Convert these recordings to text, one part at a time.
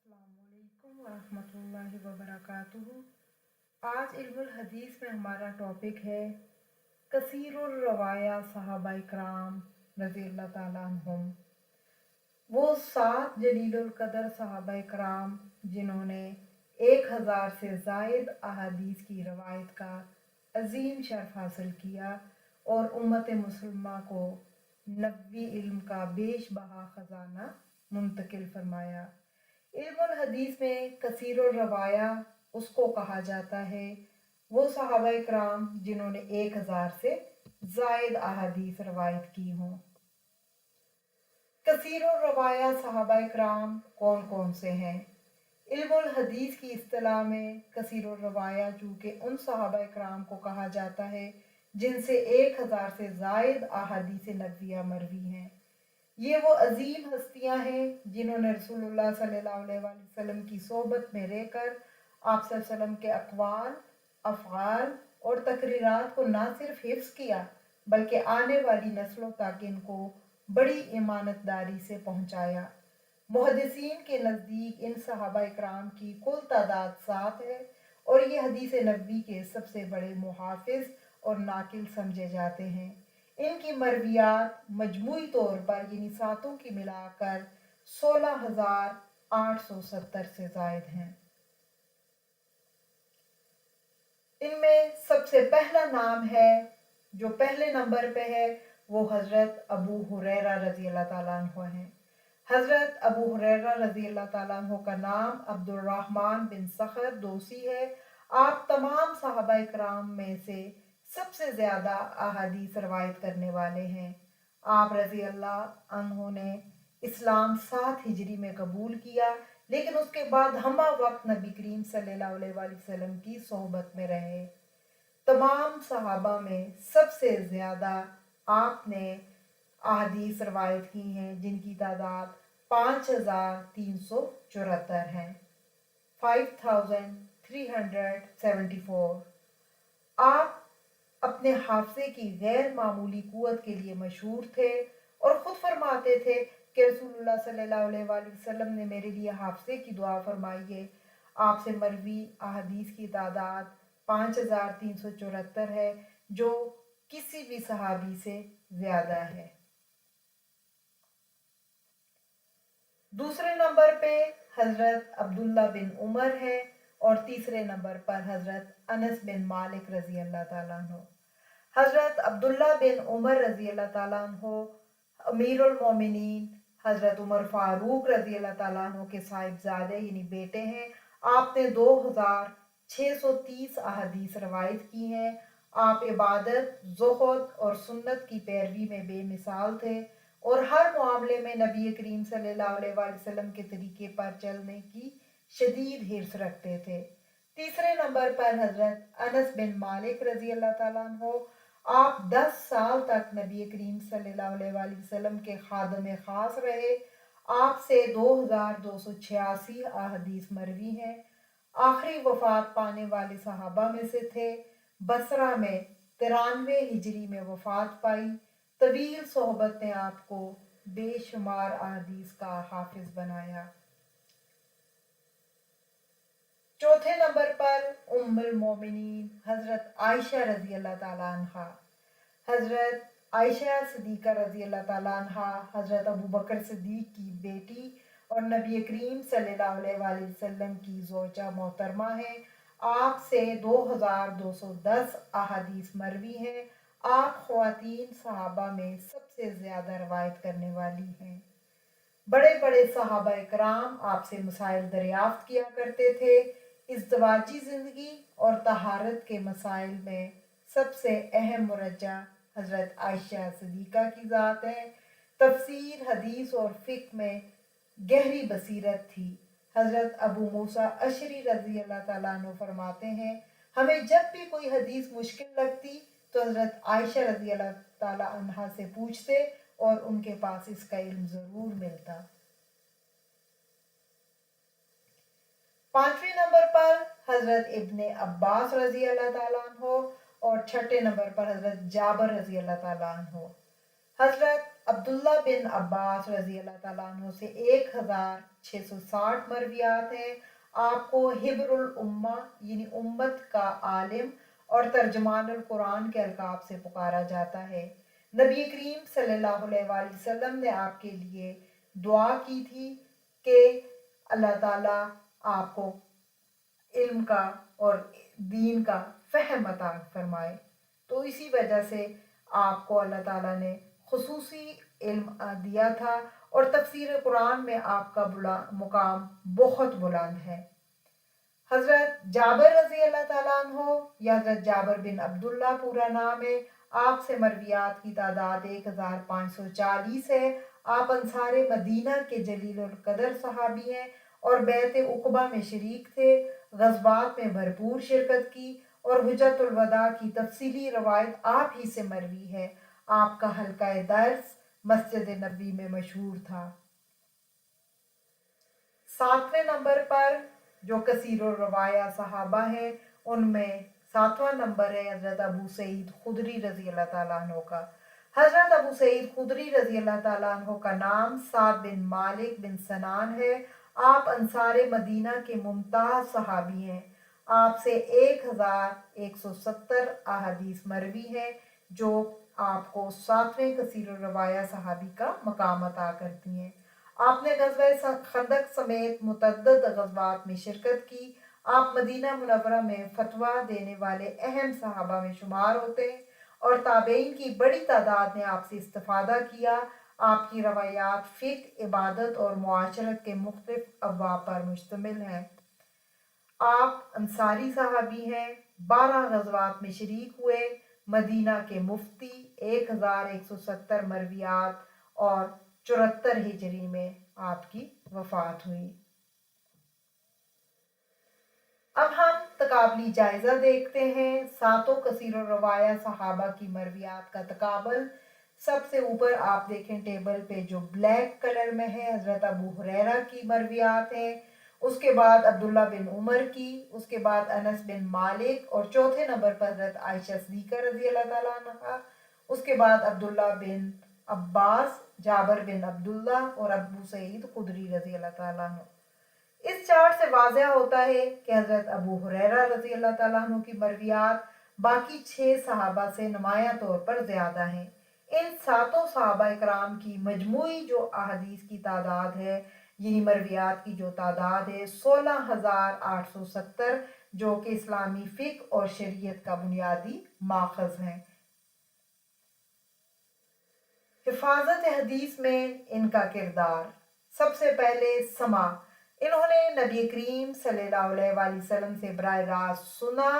अस्सलामुअलैकुम वरहमतुल्लाहि वबरकातुहू। आज इल्मुल हदीस में हमारा टॉपिक है कसीरुर रवाया सहाबा इकराम रज़ियल्लाहु ताला अन्हुम। वो 7 जलीलुल कदर सहाबा इकराम जिन्होंने 1000 से ज़ायद अहादीस की रवायत का अजीम शर्फ हासिल किया और उम्मत मुसलमा को नबवी इल्म का बेशबहा ख़जाना मुंतकिल फरमाया। इल्मुल हदीस में कसीरुर रवाया उसको कहा जाता है वो सहाबा इकराम जिन्होंने 1000 से ज़ायद अहादीस रवायत की हों। कसीरुर रवाया सहाबा इकराम कौन कौन से हैं? इल्मुल हदीस की इस्तिलाह में कसीरुर रवाया चूँकि उन सहाबा इकराम को कहा जाता है जिनसे 1000 से ज़ायद अहादीस नबविया मरवी हैं। ये वो अजीम हस्तियां हैं जिन्होंने रसूलुल्लाह सल्लल्लाहु अलैहि वसल्लम की सोबत में रहकर आप सल्लल्लाहु अलैहि वसल्लम के अक़वाल, अफ़आल और तकरीरात को ना सिर्फ हिफ्ज़ किया बल्कि आने वाली नस्लों तक इनको बड़ी ईमानतदारी से पहुँचाया। मुहद्दिसीन के नज़दीक इन सहाबा इकराम की कुल तादाद 7 है और ये हदीस नबवी के सबसे बड़े मुहाफ़िज़ और नाकिल समझे जाते हैं। इनकी मरवियात मजमूई तौर पर यानी सातों की मिलाकर 16,870 से ज़ायद हैं। इनमें सबसे पहला नाम है जो पहले नंबर पे है वो हज़रत अबू हुरैरा रज़ियल्लाहु ताला अन्हु हैं। हज़रत अबू हुरैरा रज़ियल्लाहु ताला अन्हु का नाम अब्दुर्रहमान बिन सखर दोसी है। आप तमाम सहाबा इकराम में से सबसे ज़्यादा अहादीस रवायत करने वाले हैं। आप रज़ी अल्लाह अन्हु ने इस्लाम 7 हिजरी में कबूल किया लेकिन उसके बाद हमा वक्त नबी करीम सल्लल्लाहु अलैहि वसल्लम की सोहबत में रहे। तमाम सहाबा में सबसे ज़्यादा आपने अहादीस रवायत की हैं जिनकी तादाद 5374 हैं, 5374। आप अपने हाफ़ज़े की गैर मामूली क़ुव्वत के लिए मशहूर थे और ख़ुद फरमाते थे कि रसूलुल्लाह सल्लल्लाहु अलैहि वसल्लम ने मेरे लिए हाफ़ज़े की दुआ फरमाई है। आपसे मरवी अहादीस की तादाद 5374 है जो किसी भी सहाबी से ज़्यादा है। दूसरे नंबर पे हज़रत अब्दुल्ला बिन उमर है और तीसरे नंबर पर हज़रत अनस बिन मालिक रज़ी अल्लाह ताला अन्हु। हज़रत अब्दुल्ला बिन उमर रज़ी अल्लाह ताला अन्हु अमीरुल मोमिनीन हज़रत उमर फ़ारूक रज़ी अल्लाह ताला अन्हु के साहिबजादे यानी बेटे हैं। आपने 2630 अहादीस रवायत की हैं। आप इबादत, ज़ुहद और सुन्नत की पैरवी में बेमिसाल थे और हर मामले में नबी करीम सल्लल्लाहु अलैहि वसल्लम के तरीके पर चलने की शदीद हिर्स रखते थे। तीसरे नंबर पर हज़रत अनस बिन मालिक रज़ी अल्लाह ताला अन्हु। आप 10 साल तक नबी करीम सल्लल्लाहु अलैहि वसल्लम के खादम ख़ास रहे। आपसे 2286 अहादीस मरवी हैं। आखिरी वफ़ात पाने वाले सहाबा में से थे। बसरा में 93 हिजरी में वफ़ात पाई। तवील सोहबत ने आपको बेशुमार अहादीस का हाफिज बनाया। चौथे नंबर पर उम्मुल मोमिनीन हज़रत आयशा रज़ी अल्लाह ताला अन्हा। हज़रत आयशा सिद्दीक़ा रज़ी अल्लाह ताला अन्हा हज़रत अबू बकर सिद्दीक़ की बेटी और नबी करीम सल्लल्लाहु अलैहि वसल्लम की ज़ौजा मोहतरमा है। आपसे 2210 अहादीस मरवी हैं। आप ख़वातीन सहाबा में सबसे ज़्यादा रवायत करने वाली हैं। बड़े बड़े सहाबा इकराम आपसे मसाइल दरियाफ्त किया करते थे। इज़्दिवाजी ज़िंदगी और तहारत के मसाइल में सबसे अहम मुरज्जा हज़रत आयशा सिद्दीक़ा की ज़ात है। तफसीर, हदीस और फ़िक़्ह में गहरी बसीरत थी। हज़रत अबू मूसा अशरी रज़ी अल्लाह ताला अन्हु फरमाते हैं हमें जब भी कोई हदीस मुश्किल लगती तो हज़रत आयशा रज़ी अल्लाह ताला अन्हा से पूछते और उनके पास इसका इल्म ज़रूर मिलता। 5वें नंबर पर हज़रत इब्ने अब्बास रज़ी अल्लाह ताला अन्हु और 6ठे नंबर पर हज़रत जाबर रज़ी अल्लाह ताला अन्हु। हज़रत عبداللہ بن عباس رضی اللہ تعالیٰ عنہ سے 1660 مرویات ہیں۔ آپ کو حبر الامہ یعنی امت کا عالم اور ترجمان القرآن کے القاب سے پکارا جاتا ہے۔ نبی کریم صلی اللہ علیہ وآلہ وسلم نے آپ کے لیے دعا کی تھی کہ اللہ تعالیٰ آپ کو علم کا اور دین کا فہم عطا فرمائے، تو اسی وجہ سے آپ کو اللہ تعالیٰ نے خصوصی علم دیا تھا، اور تفسیر قرآن میں آپ کا مقام بہت بلند ہے۔ حضرت جابر رضی اللہ تعالیٰ عنہ یا حضرت جابر بن عبداللہ پورا نام ہے، آپ سے مرویات کی تعداد 1540 ہے۔ آپ انصار مدینہ کے جلیل القدر صحابی ہیں اور بیعت عقبہ میں شریک تھے، غزوات میں بھرپور شرکت کی، اور حجۃ الوداع کی تفصیلی روایت آپ ہی سے مروی ہے۔ آپ کا حلقہ درس مسجد نبوی میں مشہور تھا۔ 7ویں نمبر پر جو کثیر الروایہ صحابہ ہیں ان میں 7واں نمبر ہے حضرت ابو سعید خدری رضی اللہ تعالیٰ عنہ کا۔ حضرت ابو سعید خدری رضی اللہ تعالیٰ عنہ کا نام سعد بن مالک بن سنان ہے۔ آپ انصار مدینہ کے ممتاز صحابی ہیں۔ آپ سے 1170 احادیث مروی ہیں جو آپ کو 7ویں کثیر الروایہ صحابی کا مقام عطا کرتی ہیں۔ آپ نے غزوہ خندق سمیت متعدد غزوات میں شرکت کی۔ آپ مدینہ منورہ میں فتویٰ دینے والے اہم صحابہ میں شمار ہوتے ہیں، اور تابعین کی بڑی تعداد نے آپ سے استفادہ کیا۔ آپ کی روایات فقہ، عبادت اور معاشرت کے مختلف ابواب پر مشتمل ہیں۔ آپ انصاری صحابی ہیں، 12 غزوات میں شریک ہوئے، مدینہ کے مفتی، 1170 مرویات اور 74 ہجری میں آپ کی وفات ہوئی۔ اب ہم تقابلی جائزہ دیکھتے ہیں۔ 7 کثیر الروایہ صحابہ کی مرویات کا تقابل۔ سب سے اوپر آپ دیکھیں ٹیبل پہ جو بلیک کلر میں ہے، حضرت ابو ہریرہ کی مرویات ہیں، اس کے بعد عبداللہ بن عمر کی، اس کے بعد انس بن مالک، اور چوتھے نمبر پر حضرت عائشہ صدیقہ رضی اللہ تعالیٰ عنہ، اس کے بعد عبداللہ بن عباس، جابر بن عبداللہ اور ابو سعید خدری رضی اللہ تعالیٰ عنہ۔ اس چارٹ سے واضح ہوتا ہے کہ حضرت ابو ہریرہ رضی اللہ تعالیٰ عنہ کی مرویات باقی 6 صحابہ سے نمایاں طور پر زیادہ ہیں۔ ان 7 صحابہ اکرام کی مجموعی جو احادیث کی تعداد ہے، یعنی مرویات کی جو تعداد ہے 16,870، جو کہ اسلامی فقہ اور شریعت کا بنیادی ماخذ ہیں۔ حفاظت حدیث میں ان کا کردار۔ سب سے پہلے سماع، انہوں نے نبی کریم صلی اللہ علیہ وآلہ وسلم سے براہ راست سنا،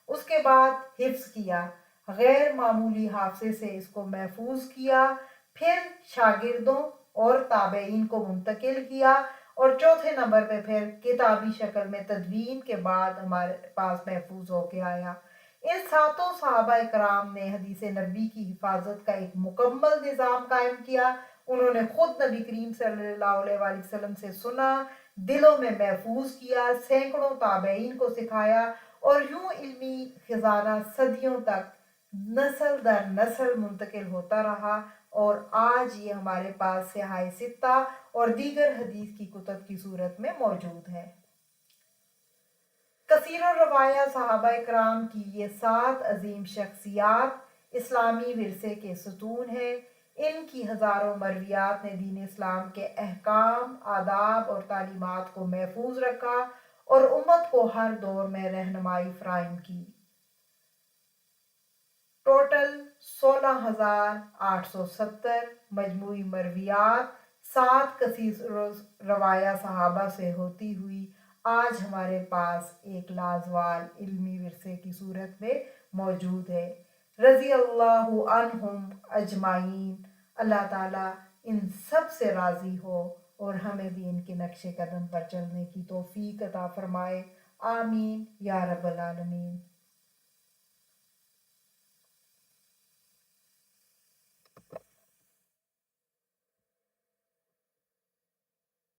اس کے بعد حفظ کیا، غیر معمولی حافظے سے اس کو محفوظ کیا، پھر شاگردوں اور تابعین کو منتقل کیا، اور چوتھے نمبر پہ پھر کتابی شکل میں تدوین کے بعد ہمارے پاس محفوظ ہو کے آیا۔ ان 7 صحابہ اکرام نے حدیث نبی کی حفاظت کا ایک مکمل نظام قائم کیا۔ انہوں نے خود نبی کریم صلی اللہ علیہ وآلہ وسلم سے سنا، دلوں میں محفوظ کیا، سینکڑوں تابعین کو سکھایا، اور یوں علمی خزانہ صدیوں تک نسل در نسل منتقل ہوتا رہا، اور آج یہ ہمارے پاس صحاح ستہ اور دیگر حدیث کی کتب کی صورت میں موجود ہے۔ کثیر الروایہ صحابہ اکرام کی یہ 7 عظیم شخصیات اسلامی ورثے کے ستون ہیں۔ ان کی ہزاروں مرویات نے دین اسلام کے احکام، آداب اور تعلیمات کو محفوظ رکھا اور امت کو ہر دور میں رہنمائی فراہم کی۔ ٹوٹل 16,870 مجموعی مرویات 7 کثیر روایہ صحابہ سے ہوتی ہوئی آج ہمارے پاس ایک لازوال علمی ورثے کی صورت میں موجود ہے۔ رضی اللہ عنہم اجمعین، اللہ تعالیٰ ان سب سے راضی ہو اور ہمیں بھی ان کے نقش قدم پر چلنے کی توفیق عطا فرمائے، آمین یا رب العالمین۔